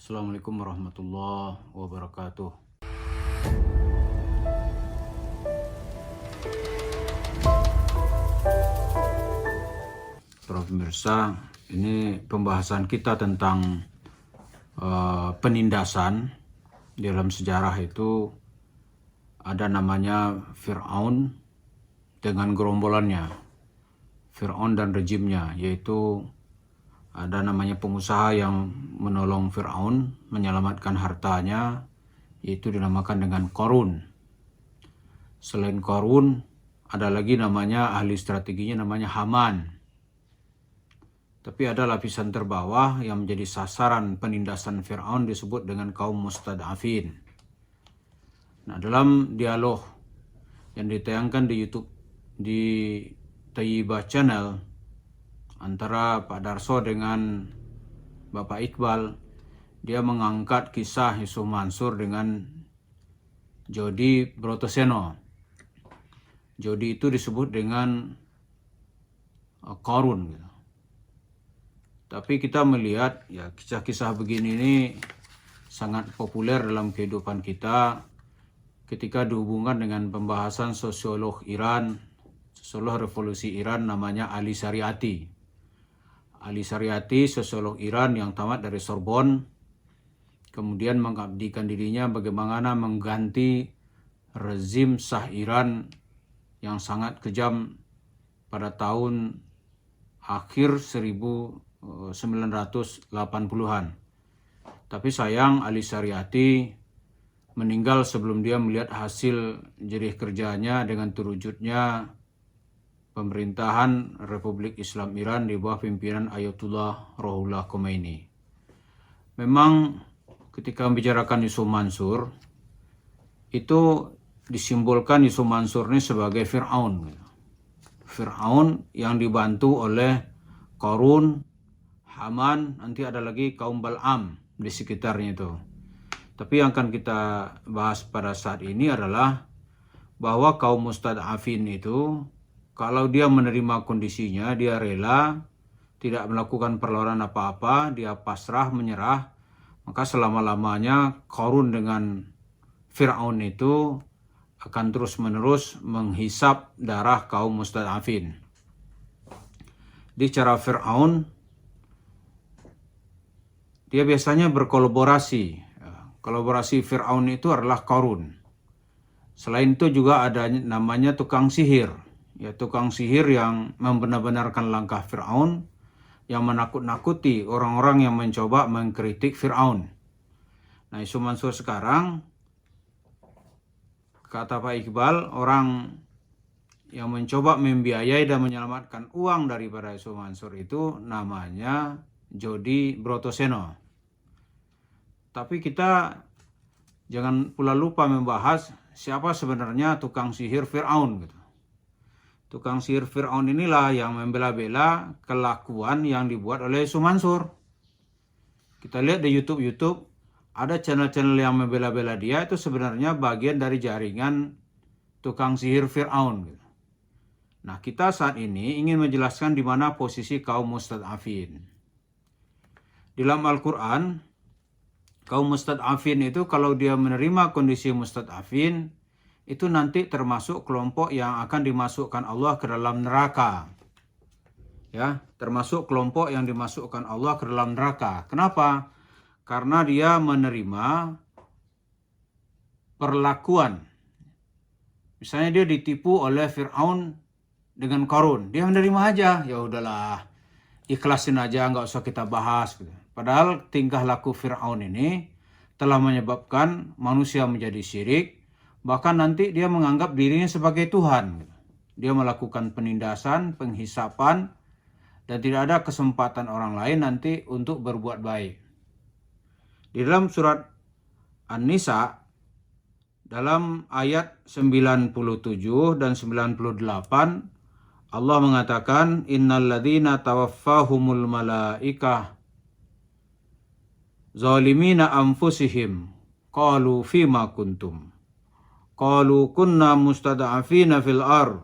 Assalamualaikum warahmatullahi wabarakatuh. Para pemirsa, ini pembahasan kita tentang penindasan. Dalam sejarah itu ada namanya Fir'aun dengan gerombolannya, Fir'aun dan rejimnya, yaitu ada namanya pengusaha yang menolong Fir'aun menyelamatkan hartanya, yaitu dinamakan dengan Qarun. Selain Qarun, ada lagi namanya ahli strateginya namanya Haman. Tapi ada lapisan terbawah yang menjadi sasaran penindasan Fir'aun disebut dengan kaum mustad'afin. Nah, dalam dialog yang ditayangkan di YouTube di Thayyibah Channel antara Pak Darso dengan Bapak Iqbal, dia mengangkat kisah Yusuf Mansur dengan Jody Brotoseno. Jody itu disebut dengan Qarun gitu. Tapi kita melihat ya kisah-kisah begini ini sangat populer dalam kehidupan kita ketika dihubungkan dengan pembahasan sosiolog Iran, sosiolog revolusi Iran namanya Ali Shariati. Ali Shariati, sosiolog Iran yang tamat dari Sorbonne, kemudian mengabdikan dirinya bagaimana mengganti rezim Shah Iran yang sangat kejam pada tahun akhir 1980-an. Tapi sayang Ali Shariati meninggal sebelum dia melihat hasil jerih kerjanya dengan terwujudnya pemerintahan Republik Islam Iran di bawah pimpinan Ayatullah Ruhollah Khomeini. Memang ketika membicarakan Yusuf Mansur, itu disimbolkan Yusuf Mansur ini sebagai Fir'aun. Fir'aun yang dibantu oleh Qarun, Haman, nanti ada lagi kaum Bal'am di sekitarnya itu. Tapi yang akan kita bahas pada saat ini adalah bahwa kaum mustad'afin itu kalau dia menerima kondisinya, dia rela, tidak melakukan perlawanan apa-apa, dia pasrah, menyerah, maka selama-lamanya Qarun dengan Fir'aun itu akan terus-menerus menghisap darah kaum mustad'afin. Di cara Fir'aun, dia biasanya berkolaborasi. Kolaborasi Fir'aun itu adalah Qarun. Selain itu juga ada namanya tukang sihir. Ya, tukang sihir yang membenar-benarkan langkah Fir'aun, yang menakut-nakuti orang-orang yang mencoba mengkritik Fir'aun. Nah, Yusuf Mansur sekarang, kata Pak Iqbal, orang yang mencoba membiayai dan menyelamatkan uang daripada Yusuf Mansur itu namanya Jody Brotoseno. Tapi kita jangan pula lupa membahas siapa sebenarnya tukang sihir Fir'aun gitu. Tukang sihir Fir'aun inilah yang membela-bela kelakuan yang dibuat oleh Yusuf Mansur. Kita lihat di YouTube, ada channel-channel yang membela-bela dia, itu sebenarnya bagian dari jaringan tukang sihir Fir'aun. Nah, kita saat ini ingin menjelaskan di mana posisi kaum mustad'afin. Di dalam Al-Quran, kaum mustad'afin itu kalau dia menerima kondisi mustad'afin, itu nanti termasuk kelompok yang akan dimasukkan Allah ke dalam neraka. Ya, termasuk kelompok yang dimasukkan Allah ke dalam neraka. Kenapa? Karena dia menerima perlakuan. Misalnya dia ditipu oleh Fir'aun dengan Qarun. Dia menerima aja, ya udahlah, ikhlasin aja, nggak usah kita bahas. Padahal tingkah laku Fir'aun ini telah menyebabkan manusia menjadi syirik. Bahkan nanti dia menganggap dirinya sebagai Tuhan. Dia melakukan penindasan, penghisapan, dan tidak ada kesempatan orang lain nanti untuk berbuat baik. Di dalam surat An-Nisa, dalam ayat 97 dan 98, Allah mengatakan, Innal ladzina tawaffahumul malaikah zalimina anfusihim qalu fima kuntum. Qalu kunna mustada'afina fil ar.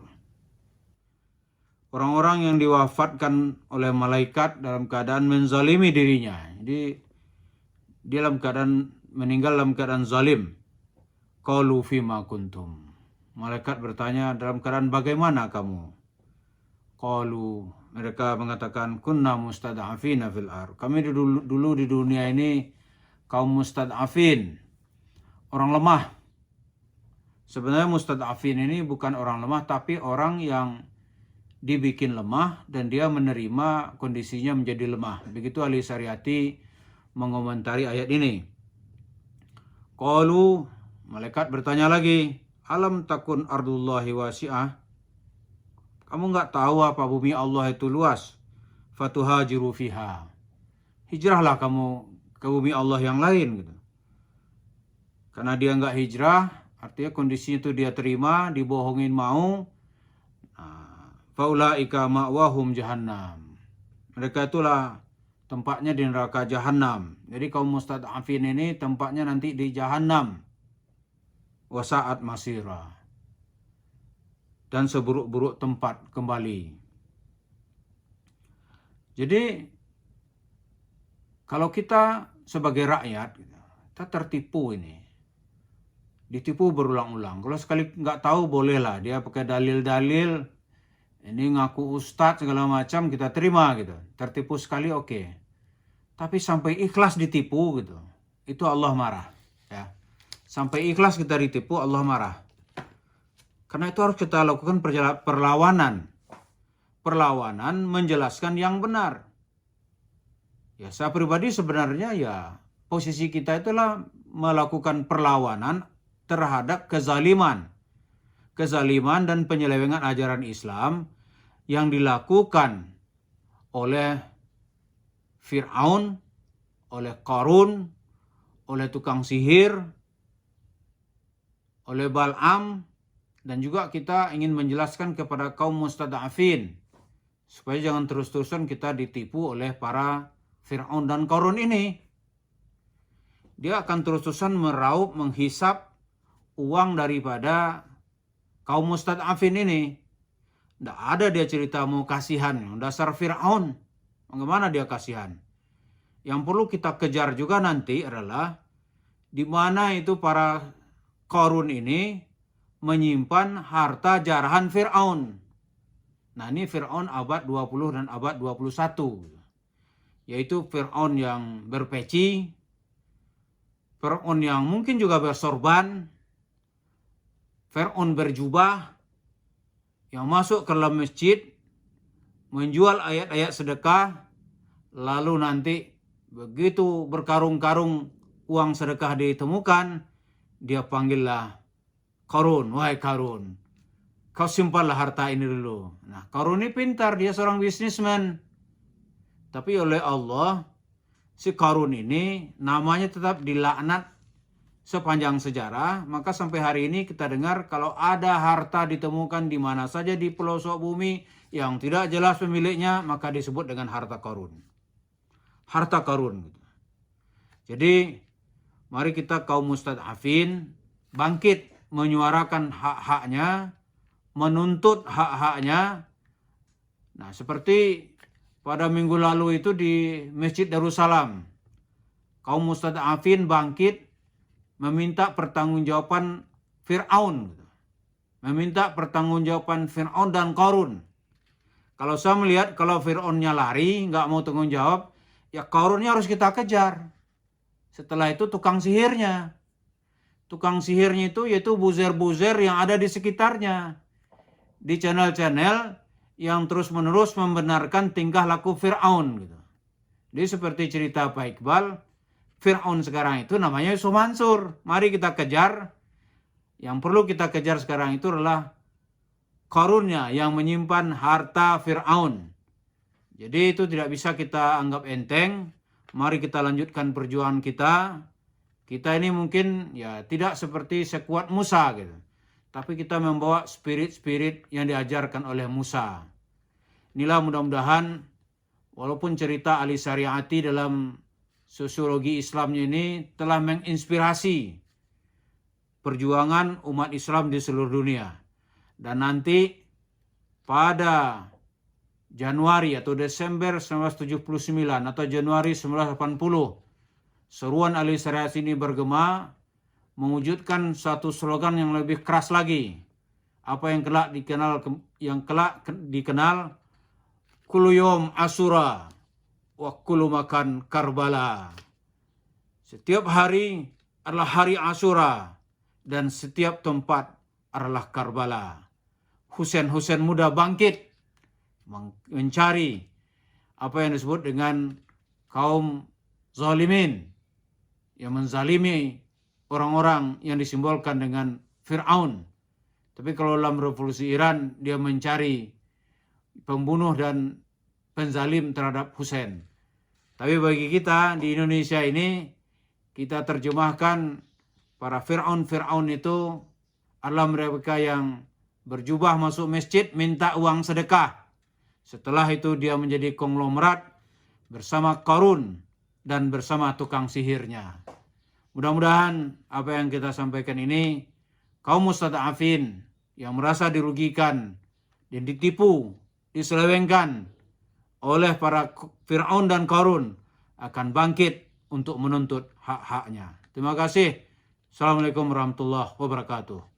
Orang-orang yang diwafatkan oleh malaikat dalam keadaan menzalimi dirinya. Jadi dia meninggal dalam keadaan zalim. Qalu fima kuntum. Malaikat bertanya, dalam keadaan bagaimana kamu? Qalu, mereka mengatakan, kunna mustad'afina fil ardh. Kami dulu di dunia ini kaum mustad'afin, orang lemah. Sebenarnya mustad'afin ini bukan orang lemah, tapi orang yang dibikin lemah dan dia menerima kondisinya menjadi lemah. Begitu Ali Syariati mengomentari ayat ini. Qalu, malaikat bertanya lagi, alam takun ardullahi wasi'ah. Kamu nggak tahu apa bumi Allah itu luas? Fatuhajiru fiha. Hijrahlah kamu ke bumi Allah yang lain gitu. Karena dia nggak hijrah, artinya kondisinya itu dia terima, dibohongin mau. Faulaika ma'wahum jahannam. Mereka itulah tempatnya di neraka Jahannam. Jadi kaum mustad'afin ini tempatnya nanti di Jahannam. Wasa'at masira. Dan seburuk-buruk tempat kembali. Jadi kalau kita sebagai rakyat, kita tertipu ini. Ditipu berulang-ulang. Kalau sekali nggak tahu bolehlah dia pakai dalil-dalil. Ini ngaku ustadz segala macam kita terima gitu. Tertipu sekali oke. Tapi sampai ikhlas ditipu gitu. Itu Allah marah. Ya. Sampai ikhlas kita ditipu Allah marah. Karena itu harus kita lakukan perlawanan. Perlawanan menjelaskan yang benar. Ya saya pribadi sebenarnya ya posisi kita itulah melakukan perlawanan terhadap kezaliman. Kezaliman dan penyelewengan ajaran Islam yang dilakukan oleh Fir'aun, oleh Qarun, oleh tukang sihir, oleh Bal'am, dan juga kita ingin menjelaskan kepada kaum mustada'afin supaya jangan terus-terusan kita ditipu oleh para Fir'aun dan Qarun ini. Dia akan terus-terusan meraup, menghisap uang daripada kaum mustad'afin ini. Tidak ada dia cerita mau kasihan. Dasar Fir'aun. Bagaimana dia kasihan? Yang perlu kita kejar juga nanti adalah di mana itu para Qarun ini menyimpan harta jarahan Fir'aun. Nah ini Fir'aun abad 20 dan abad 21. Yaitu Fir'aun yang berpeci. Fir'aun yang mungkin juga bersorban. Fir'aun berjubah. Yang masuk ke dalam masjid, menjual ayat-ayat sedekah, lalu nanti begitu berkarung-karung uang sedekah ditemukan, dia panggillah Qarun, wahai Qarun, kau simpanlah harta ini dulu. Nah, Qarun ini pintar, dia seorang bisnismen. Tapi oleh Allah, si Qarun ini namanya tetap dilaknat sepanjang sejarah, maka sampai hari ini kita dengar kalau ada harta ditemukan di mana saja di pelosok bumi yang tidak jelas pemiliknya, maka disebut dengan harta Qarun. Harta Qarun. Jadi, mari kita kaum mustad'afin bangkit menyuarakan hak-haknya, menuntut hak-haknya. Nah, seperti pada minggu lalu itu di Masjid Darussalam, kaum mustad'afin bangkit meminta pertanggungjawaban Fir'aun. Meminta pertanggungjawaban Fir'aun dan Qarun. Kalau saya melihat kalau Fir'aunnya lari, nggak mau tanggung jawab, ya Qarunnya harus kita kejar. Setelah itu tukang sihirnya. Tukang sihirnya itu yaitu buzer-buzer yang ada di sekitarnya. Di channel-channel yang terus-menerus membenarkan tingkah laku Fir'aun. Gitu. Jadi seperti cerita Pak Iqbal, Fir'aun sekarang itu namanya Yusuf Mansur. Mari kita kejar. Yang perlu kita kejar sekarang itu adalah Qarunnya yang menyimpan harta Fir'aun. Jadi itu tidak bisa kita anggap enteng. Mari kita lanjutkan perjuangan kita. Kita ini mungkin ya tidak seperti sekuat Musa gitu. Tapi kita membawa spirit-spirit yang diajarkan oleh Musa. Inilah mudah-mudahan walaupun cerita Ali Syariati dalam sosiologi Islamnya ini telah menginspirasi perjuangan umat Islam di seluruh dunia. Dan nanti pada Januari atau Desember 1979 atau Januari 1980 seruan ahli syariat ini bergema, mewujudkan suatu slogan yang lebih keras lagi. Apa yang kelak dikenal kullu yawm Asyura wa kullu makan Karbala. Setiap hari adalah hari Asyura dan setiap tempat adalah Karbala. Husain muda bangkit mencari apa yang disebut dengan kaum zalimin yang menzalimi orang-orang yang disimbolkan dengan Fir'aun. Tapi kalau dalam revolusi Iran, dia mencari pembunuh dan penzalim terhadap Husain. Tapi bagi kita di Indonesia ini, kita terjemahkan para Fir'aun itu adalah mereka yang berjubah masuk masjid minta uang sedekah. Setelah itu dia menjadi konglomerat bersama Qarun dan bersama tukang sihirnya. Mudah-mudahan apa yang kita sampaikan ini, kaum mustada'afin yang merasa dirugikan dan ditipu, diselewengkan oleh para Fir'aun dan Qarun akan bangkit untuk menuntut hak-haknya. Terima kasih. Assalamualaikum warahmatullahi wabarakatuh.